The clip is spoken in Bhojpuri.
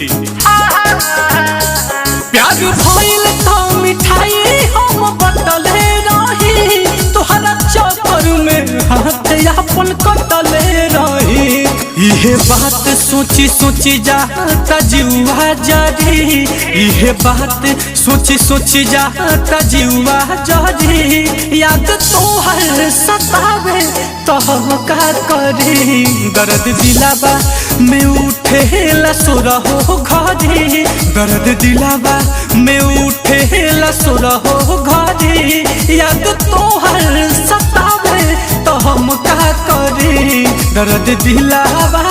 सखी। प्यार भइल तो मिठाई हम बटले रही, तोहरा चक्कर में हाथ अपन कटले रही। इहे बात सोची सोची जाता जीवा जरी, इहे बात सोची सोची जाता जीवा जरी। याद तोहर सतावे तो हम का करी, दर्द दिलावा में उठेला सुरहो घरी, दर्द दिलावा में उठेला सुरहो घरी। याद तोहर सतावे तो हम का करी, दर्द दिलावा